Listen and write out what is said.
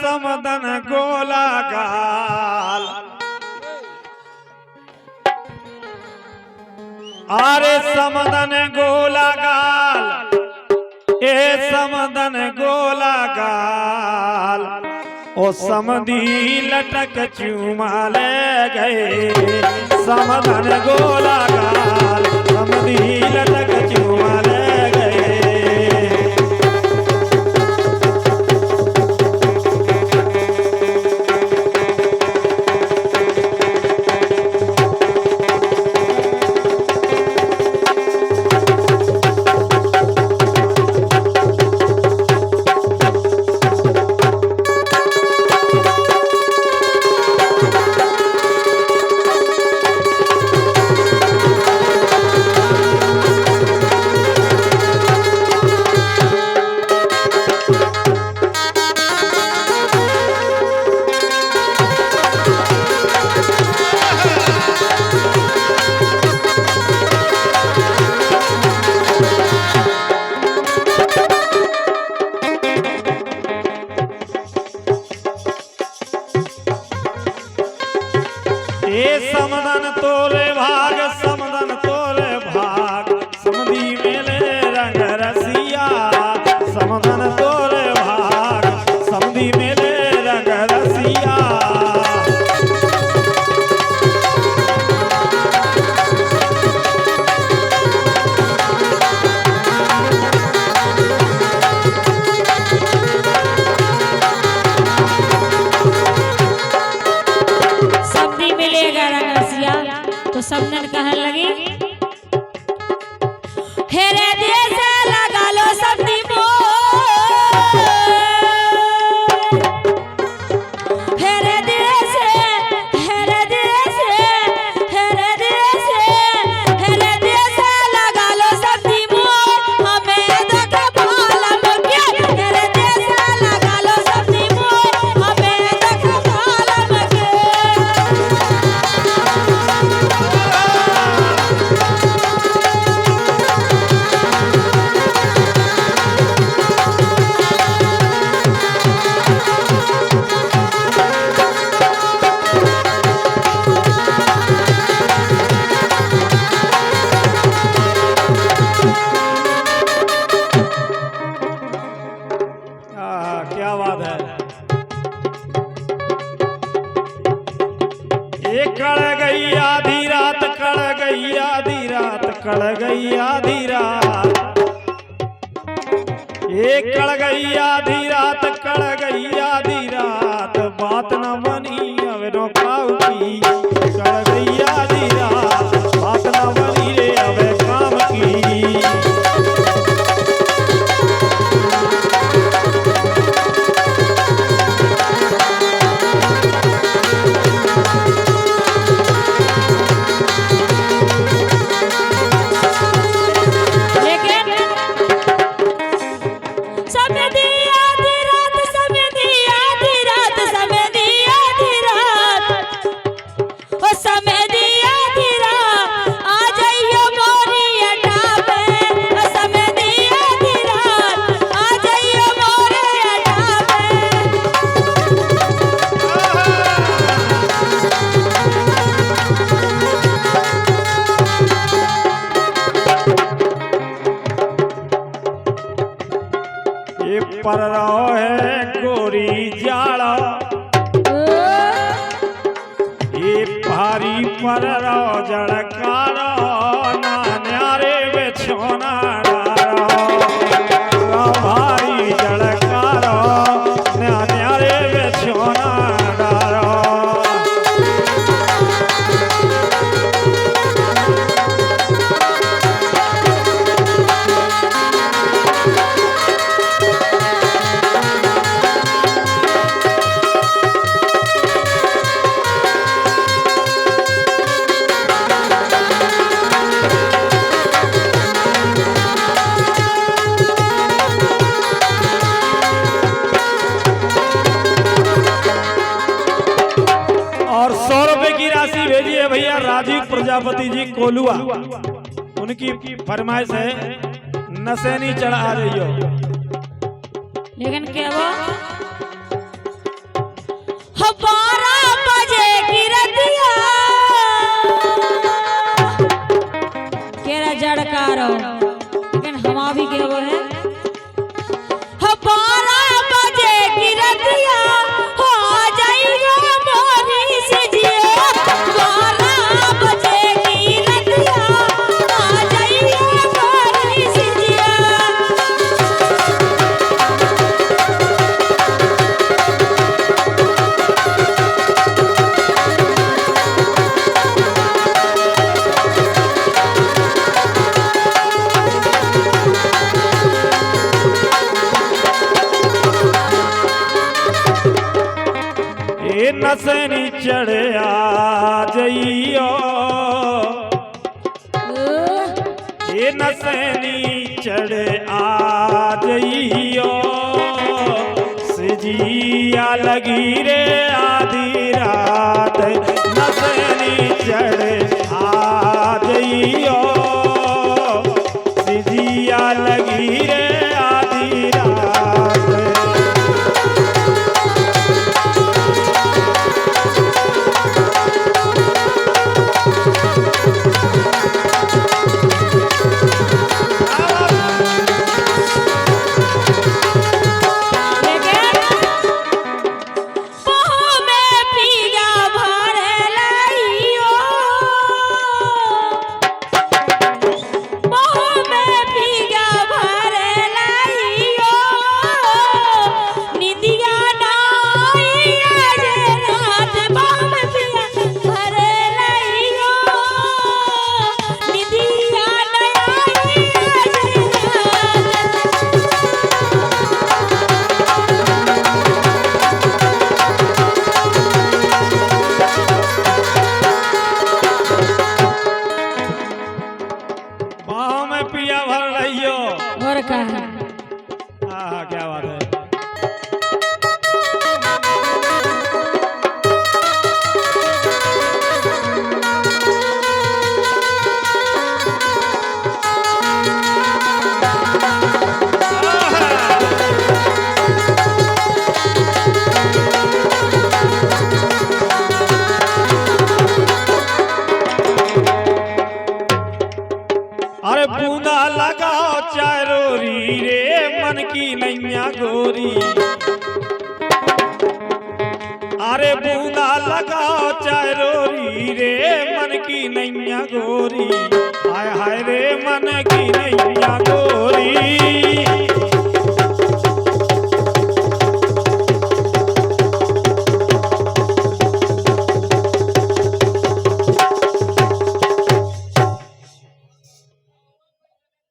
समदन गोला गाल। अरे समदन गोला गाल, ए समदन गोला गाल, ओ समधी लटक चूमा ले गए। समदन गोला गाल, समधी लटक चूमा ले गए। समदन तोरे भाग, समदन तोरे भाग, समधी मेले रंग रसिया। समदन तोरे भाग, समधी मेले रंग रसिया। तो समदन कहन लगी, हेरे देश लगा लो समधी हेरे देश, हेरे देश, हेरे देश, हेरे देश लगा लो समधी हमें देख पालम के। हेरे देश लगा लो समधी हमें देख पालम के। क्या बात है। ये कड़ गई आधी रात, कड़ गई आधी रात, कड़ गई आधी रात। ये कड़ गई आधी रात, कड़ गई आधी रात, बात न बनी अब नो काऊ की। कड़ गई आधी रात, बात न बनी रे अब काम की। पर रहो है गोरी जाड़ा, ये भारी पर रहो जड़कारो ना न्यारे बेछोना डारो। भारी जड़कारो ना न्यारे बेछोना डारो। भैया राजीव प्रजापति जी कोलुआ, उनकी फरमाइश है नशेनी चढ़ा रही हो। लेकिन क्या वो 12 बजे की रतिया केरा जड़कारो लेकिन हमा भी के वो है 12 बजे की रतिया हो जाइयो मोरी सिजिया 12 बजे की रतिया हो जाइयो मोरी सिजिया ए नसनी चढ़ आ जइयो ए नसनी चढ़ आ जइयो सिजिया लगी रे आधी रात नसनी चढ़ आ जइयो सिजिया लगी रे आधी रात पिया भर रहियो और का है हाँ क्या बात है अरे बूंदा लगाओ चारोरी रे मन की नैया गोरी अरे बूंदा लगाओ चारोरी रे मन की नैया गोरी हाय हाय रे मन की नैया गोरी